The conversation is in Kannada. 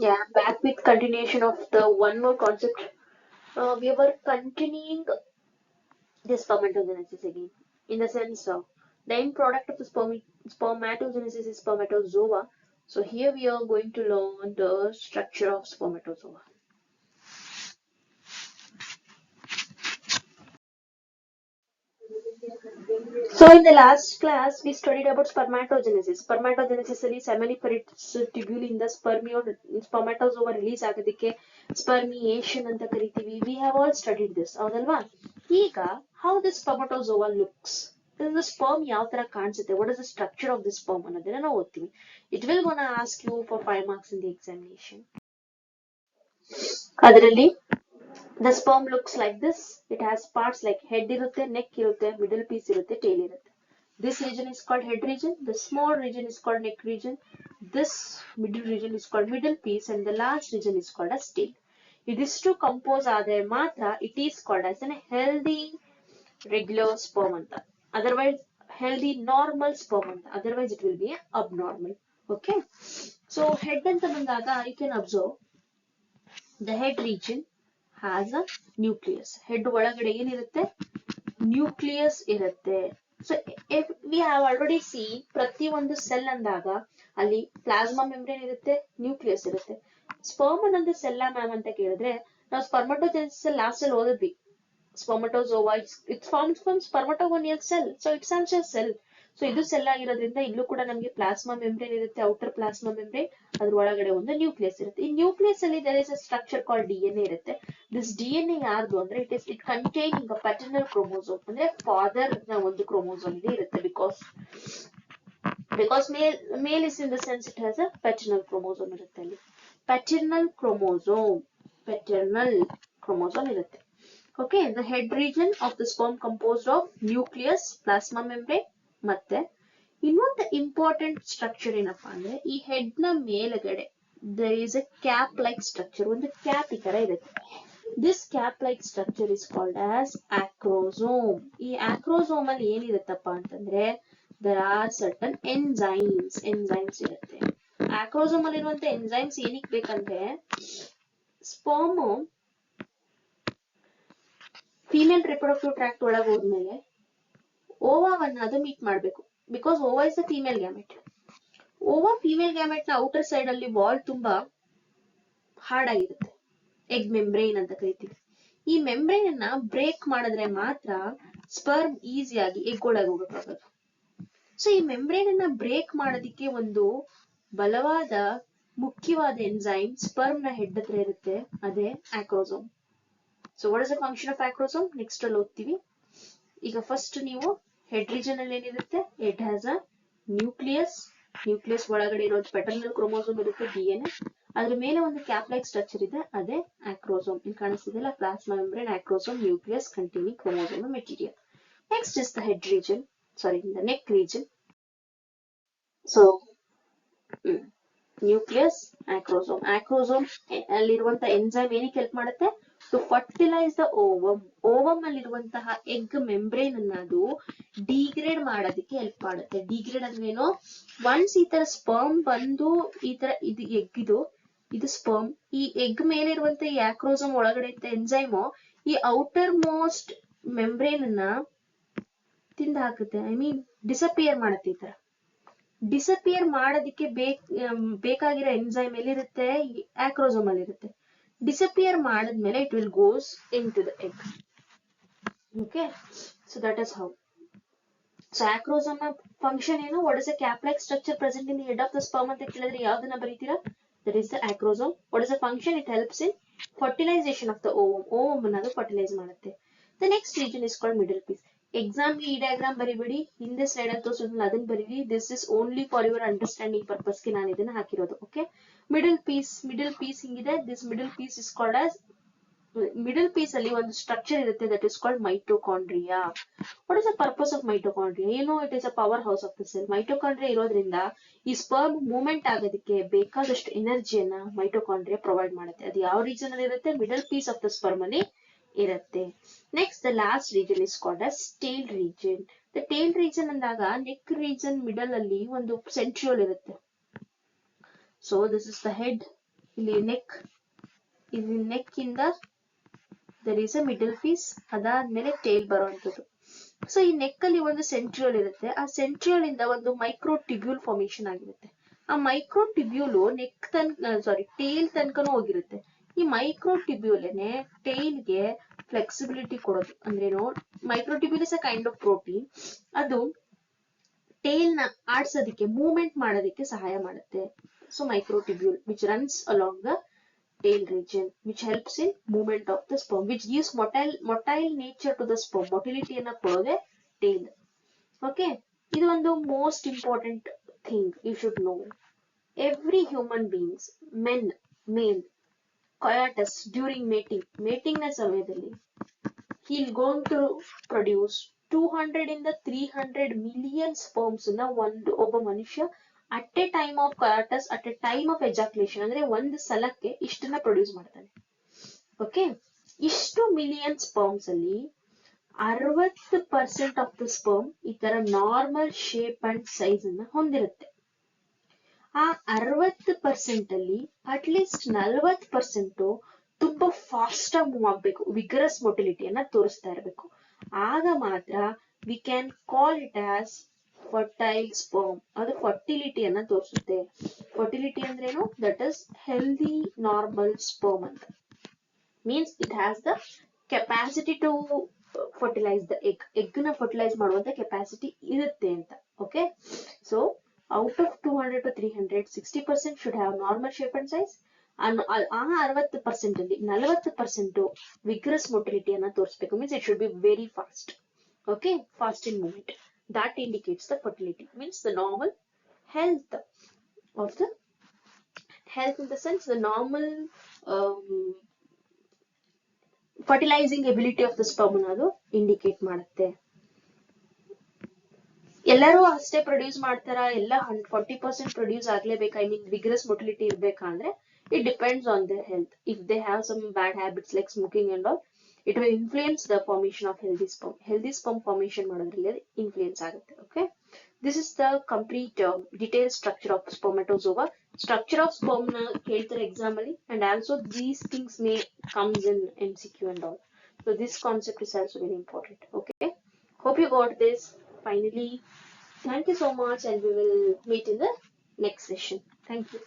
Yeah, back with continuation of the one more concept. We were continuing this spermatogenesis again, in the sense of the end product of the spermatogenesis is spermatozoa. So here we are going to learn the structure of spermatozoa. So in the last class, we studied about spermatogenesis. Spermatogenesis ಅಲ್ಲಿ seminiferous tubule in the spermatozoa release ಆಗೋದಕ್ಕೆ spermiation ಅಂತ ಕರಿತೀವಿ. We have all studied this. ಹೌದಲ್ವಾ? ಈಗ how the spermatozoa looks. The sperm ಯಾವ ತರ ಕಾಣಿಸುತ್ತೆ? What is the structure of the sperm ಅನ್ನೋದನ್ನ ನಾವು ಓದ್ತೀವಿ. It will gonna ask you for 5 marks in the examination. ಅದರಲ್ಲಿ the sperm looks like this. It has parts like head irutte, neck irutte, middle piece irutte, tail irutte. This region is called head region. The small region is called neck region. This middle region is called middle piece, and the last region is called as tail. These two compose ಆದರೆ ಮಾತ್ರ it is called as a healthy regular sperm anta. Otherwise healthy normal sperm anta. Otherwise it will be abnormal. Okay. So head anta ಬಂದಾಗ you can observe the head region has a nucleus. Head ಒಳಗಡೆ ಏನಿರುತ್ತೆ? Nucleus ಇರುತ್ತೆ. So if we have already seen ಪ್ರತಿ ಒಂದು ಸೆಲ್ ಅಂದಾಗ ಅಲ್ಲಿ ಪ್ಲಾಸ್ಮಾ ಮೆಂಬ್ರೇನ್ ಇರುತ್ತೆ, ನ್ಯೂಕ್ಲಿಯಸ್ ಇರುತ್ತೆ. ಸ್ಪರ್ಮ್ ಅನ್ನೋದು ಸೆಲ್ಲ ಮ್ಯಾಮ್ ಅಂತ ಕೇಳಿದ್ರೆ ನಾವು ಸ್ಪರ್ಮಟೋಜೆನೆಸಿಸ್ ಲಾಸ್ಟ್ ಅಲ್ಲಿ ಓದಿದ್ವಿ. Spermatozoa, it's formed from spermatogonial cell, so it's also a cell. So ಇದು ಸೆಲ್ ಆಗಿರೋದ್ರಿಂದ ಇಲ್ಲೂ ಕೂಡ ನಮಗೆ ಪ್ಲಾಸ್ಮಾ ಮೆಂಬ್ರೇನ್ ಇರುತ್ತೆ, ಔಟರ್ ಪ್ಲಾಸ್ಮಾ ಮೆಂಬ್ರೇನ್, ಅದ್ರ ಒಳಗಡೆ ಒಂದು ನ್ಯೂಕ್ಲಿಯಸ್ ಇರುತ್ತೆ. ಈ ನ್ಯೂಕ್ಲಿಯಸ್ ಅಲ್ಲಿ there is a structure called DNA ಇರುತ್ತೆ. ದಿಸ್ DNA ಯಾರ್ದು ಅಂದ್ರೆ it containing a paternal chromosome, ಅಂದ್ರೆ ಫಾದರ್ ನ ಒಂದು ಕ್ರೋಮೋಸೋಮ್ ಇದೆ ಇರುತ್ತೆ. Because male is in the sense it has a paternal chromosome ಇರುತ್ತೆ. ಅಲ್ಲಿ ಪ್ಯಾಟರ್ನಲ್ ಕ್ರೋಮೋಸೋಮ್ ಇರುತ್ತೆ. Okay, the head region of the sperm composed of nucleus, plasma membrane, ಮತ್ತೆ ಇನ್ನೊಂದು ಇಂಪಾರ್ಟೆಂಟ್ ಸ್ಟ್ರಕ್ಚರ್ ಏನಪ್ಪಾ ಅಂದ್ರೆ ಈ ಹೆಡ್ ನ ಮೇಲ್ಗಡೆ there is a cap like structure. ಒಂದು ಕ್ಯಾಪ್ ಈ ತರ ಇರುತ್ತೆ. This cap like structure is called as acrosome. ಈ acrosome ಅಲ್ಲಿ ಏನಿರುತ್ತಪ್ಪ ಅಂತಂದ್ರೆ there are certain enzymes ಇರುತ್ತೆ. acrosome ಅಲ್ಲಿ ಇರುವಂತ enzymes ಏನಕ್ಕೆ ಬೇಕಂದ್ರೆ sperm ಫೀಮೇಲ್ ರಿಪ್ರೊಡಕ್ಟಿವ್ ಟ್ರ್ಯಾಕ್ಟ್ ಒಳಗೆ ಹೋದ್ಮೇಲೆ ಓವಾವನ್ನ ಅದು ಮೀಟ್ ಮಾಡಬೇಕು. Because Owa is the female gamete. Owa female gamete ನ ಔಟರ್ ಸೈಡ್ ಅಲ್ಲಿ ವಾಲ್ ತುಂಬಾ ಹಾರ್ಡ್ ಆಗಿರುತ್ತೆ. ಎಗ್ ಮೆಂಬ್ರೇನ್ ಅಂತ ಕರಿತೀವಿ. ಈ ಮೆಂಬ್ರೇನ್ ಅನ್ನ ಬ್ರೇಕ್ ಮಾಡಿದ್ರೆ ಮಾತ್ರ ಸ್ಪರ್ಮ್ ಈಸಿಯಾಗಿ ಎಗ್ ಒಳಗೆ ಹೋಗಕ್ಕಾಗದು. ಸೊ ಈ ಮೆಂಬ್ರೇನ್ ಅನ್ನ ಬ್ರೇಕ್ ಮಾಡೋದಿಕ್ಕೆ ಒಂದು ಬಲವಾದ ಮುಖ್ಯವಾದ ಎಂಜೈಮ್ ಸ್ಪರ್ಮ್ ನ ಹೆಡ್ ಹತ್ರ ಇರುತ್ತೆ, ಅದೇ acrosome. So what is the function of acrosome? Next ಅಲ್ಲಿ ಓದ್ತೀವಿ. ಈಗ ಫಸ್ಟ್ ನೀವು ಹೆಡ್ ರೀಜನ್ ಅಲ್ಲಿ ಏನಿರುತ್ತೆ? It has a nucleus. Nucleus ಒಳಗಡೆ ಇರೋದು ಪ್ಯಾಟರ್ನಲ್ ಕ್ರೋಮೋಸೋಮ್ ಇರುತ್ತೆ, DNA. ಅದ್ರ ಮೇಲೆ ಒಂದು ಕ್ಯಾಪ್ ಲೈಕ್ ಸ್ಟ್ರಕ್ಚರ್ ಇದೆ, ಅದೇ ಆಕ್ರೋಸೋಮ್. ಇಲ್ಲಿ ಕಾಣಿಸ್ತಿದೆಯಲ್ಲ, plasma membrane, acrosome, nucleus containing chromosome material. Next is the head region, the neck region. So nucleus, acrosome ಅಲ್ಲಿರುವಂತ ಎಂಜೈಮ್ ಏನಕ್ಕೆ ಹೆಲ್ಪ್ ಮಾಡುತ್ತೆ? ಟು ಫರ್ಟಿಲೈಸ್ ದ ಓವಮ್ ಅಲ್ಲಿರುವಂತಹ ಎಗ್ ಮೆಂಬ್ರೇನ್ ಅನ್ನ ಅದು ಡಿಗ್ರೇಡ್ ಮಾಡೋದಕ್ಕೆ ಹೆಲ್ಪ್ ಮಾಡುತ್ತೆ. ಡಿಗ್ರೇಡ್ ಅಂದ್ರೆ ಏನು? ಒನ್ಸ್ ಈ ತರ ಸ್ಪರ್ಮ್ ಬಂದು ಈ ತರ ಇದು ಸ್ಪರ್ಮ್, ಈ ಎಗ್ ಮೇಲೆ ಇರುವಂತ ಈ ಆಕ್ರೋಸೋಮ್ ಒಳಗಡೆ ಇದ್ದ ಎಂಜೈಮು ಈ ಔಟರ್ ಮೋಸ್ಟ್ ಮೆಂಬ್ರೇನ್ ಅನ್ನ ತಿಂದ ಹಾಕುತ್ತೆ. ಐ ಮೀನ್ ಡಿಸಪಿಯರ್ ಮಾಡುತ್ತೆ. ಈ ತರ ಡಿಸಪಿಯರ್ ಮಾಡೋದಕ್ಕೆ ಬೇಕಾಗಿರೋ ಎಂಜೈಮ್ ಎಲ್ಲಿರುತ್ತೆ? ಆಕ್ರೋಸೋಮ್ ಅಲ್ಲಿ ಇರುತ್ತೆ. ಡಿಸಪಿಯರ್ ಮಾಡಿದ್ಮೇಲೆ it will goes into the egg. Okay, so that is how. So acrosome ನ ಫಂಕ್ಷನ್ ಏನು? What is the cap like structure present in the head of the sperm ಅಂತ ಕೇಳಿದ್ರೆ ಯಾವ್ದನ್ನ ಬರೀತೀರಾ? That is the acrosome. What is the function? It helps in fertilization of the ovum ಅನ್ನೋದು ಫರ್ಟಿಲೈಸ್ ಮಾಡುತ್ತೆ. The next region is called middle piece. ಎಕ್ಸಾಮ್ಗೆ ಈ ಡಯಾಗ್ರಾಮ್ ಬರಿಬೇಡಿ, ಹಿಂದೆ ಸ್ಲೈಡ್ ಅಲ್ಲಿ ತೋರಿಸೋದ್ರಲ್ಲಿ ಅದನ್ನ ಬರೀರಿ. This is only for your understanding ಪರ್ಪಸ್ಗೆ ನಾನು ಇದನ್ನ ಹಾಕಿರೋದು. ಓಕೆ, ಮಿಡಲ್ ಪೀಸ್ ಹಿಂಗಿದೆ. This middle piece is called as, middle piece ಅಲ್ಲಿ ಒಂದು ಸ್ಟ್ರಕ್ಚರ್ ಇರುತ್ತೆ, that is called mitochondria. What is the purpose of mitochondria? ಏನು? It is a power house of the cell. Mitochondria ಇರೋದ್ರಿಂದ ಈ ಸ್ಪರ್ಮ್ ಮೂವ್ಮೆಂಟ್ ಆಗೋದಕ್ಕೆ ಬೇಕಾದಷ್ಟು ಎನರ್ಜಿಯನ್ನ ಮೈಟೋಕಾಂಡ್ರಿಯಾ ಪ್ರೊವೈಡ್ ಮಾಡುತ್ತೆ. ಅದು ಯಾವ ರೀಜನ್ ಅಲ್ಲಿ ಇರುತ್ತೆ? Middle piece of the sperm ಅಲ್ಲಿ ಇರುತ್ತೆ. Next the last region is called as tail region. The tail region ಅಂದಾಗ ನೆಕ್ ರೀಜನ್ ಮಿಡಲ್ ಅಲ್ಲಿ ಒಂದು ಸೆಂಟ್ರಿಯೋಲ್ ಇರುತ್ತೆ. So this is the head, ಇಲ್ಲಿ ನೆಕ್ ಇಂದ there is a middle piece, ಅದಾದ್ಮೇಲೆ ಟೇಲ್ ಬರುವಂತದ್ದು. ಸೊ ಈ ನೆಕ್ ಅಲ್ಲಿ ಒಂದು ಸೆಂಟ್ರಿಯೋಲ್ ಇರುತ್ತೆ, ಆ ಸೆಂಟ್ರಿಯೋಲ್ ಇಂದ ಒಂದು ಮೈಕ್ರೋ ಟ್ಯೂಬ್ಯೂಲ್ ಫಾರ್ಮೇಶನ್ ಆಗಿರುತ್ತೆ. ಆ ಮೈಕ್ರೋ ಟ್ಯೂಬ್ಯೂಲ್ ನೆಕ್ ಟೇಲ್ ತನಕನೂ ಹೋಗಿರುತ್ತೆ. ಈ ಮೈಕ್ರೋ ಟ್ಯೂಬ್ಯೂಲ್ನೆ ಟೇಲ್ಗೆ ಫ್ಲೆಕ್ಸಿಬಿಲಿಟಿ ಕೊಡೋದು. ಅಂದ್ರೇನು, micro tubule is a kind of protein. ಅದು ಟೇಲ್ ನ ಆಡ್ಸೋದಕ್ಕೆ, ಮೂವ್ಮೆಂಟ್ ಮಾಡೋದಕ್ಕೆ ಸಹಾಯ ಮಾಡುತ್ತೆ. So micro tubule which runs along the tail region, which helps in movement of the sperm, which gives motile nature to the sperm. Motility ಅನ್ನ ಕೊಡೋದೇ tail. Okay, ಇದು ಒಂದು most important thing you should know. Every human beings, male coitus during mating ನ ಸಮಯದಲ್ಲಿ he'll going to produce 200 ಇಂದ 300 million sperms ನ ಒಬ್ಬ ಮನುಷ್ಯ at a time of coitus, at a time of ejaculation, ಅಂದ್ರೆ ಒಂದು ಸಲಕ್ಕೆ ಇಷ್ಟನ್ನ ಪ್ರೊಡ್ಯೂಸ್ ಮಾಡ್ತಾನೆ. ಓಕೆ, ಇಷ್ಟು ಮಿಲಿಯನ್ ಸ್ಪರ್ಮ್ಸ್ ಅಲ್ಲಿ 60% ಆಫ್ ದ ಸ್ಪರ್ಮ್ ಈ ತರ ನಾರ್ಮಲ್ ಶೇಪ್ ಅಂಡ್ ಸೈಜ್ ಅನ್ನ ಹೊಂದಿರುತ್ತೆ. ಆ 60% ಅಲ್ಲಿ ಅಟ್ಲೀಸ್ಟ್ 40% ತುಂಬಾ ಫಾಸ್ಟ್ ಆಗಿ ಮೂವ್ ಆಗ್ಬೇಕು, ವಿಗರಸ್ ಮೊಟಿಲಿಟಿಯನ್ನ ತೋರಿಸ್ತಾ ಇರ್ಬೇಕು. ಆಗ ಮಾತ್ರ we can call it as fertile sperm. ಅದು ಫರ್ಟಿಲಿಟಿಯನ್ನ ತೋರಿಸುತ್ತೆ. ಫರ್ಟಿಲಿಟಿ ಅಂದ್ರೇನು? That is healthy normal sperm ಅಂತ. Means it has the capacity to fertilize the egg ನ ಫರ್ಟಿಲೈಸ್ ಮಾಡುವಂತ ಕೆಪಾಸಿಟಿ ಇರುತ್ತೆ ಅಂತ. Okay, so out of 200 to 300, 60% should have normal shape and size. ಆ 60% ಅಲ್ಲಿ 40% ವಿಗ್ರಸ್ ಮೊಟಿಲಿಟಿಯನ್ನ ತೋರಿಸ್ಬೇಕು. Means it should be very fast. Okay, fast in movement. That indicates the fertility, means the normal health of the health in the sense the normal fertilizing ability of the sperm ಅನ್ನೋದು ಇಂಡಿಕೇಟ್ ಮಾಡುತ್ತೆ. ಎಲ್ಲರೂ ಅಷ್ಟೇ ಪ್ರೊಡ್ಯೂಸ್ ಮಾಡ್ತಾರ? ಎಲ್ಲ 40% ಪ್ರೊಡ್ಯೂಸ್ ಆಗ್ಲೇಬೇಕಾ? ಐ ಮೀನ್ ವಿಗ್ರಸ್ ಮೊಟಿಲಿಟಿ ಇರ್ಬೇಕಾ ಅಂದ್ರೆ it depends on their health. If they have some bad habits like smoking and all, it will influence the formation of healthy sperm. Healthy sperm formation ಮಾಡೋದ್ರಲ್ಲಿ influence ಆಗುತ್ತೆ. Okay, this is the complete detailed structure of spermatozoa. Structure of sperm ನ ಕೇಳ್ತಾರೆ exam ಅಲ್ಲಿ, and also these things may comes in MCQ and all. So this concept is also very important. Okay, hope you got this. Finally, thank you so much, and we will meet in the next session. Thank you.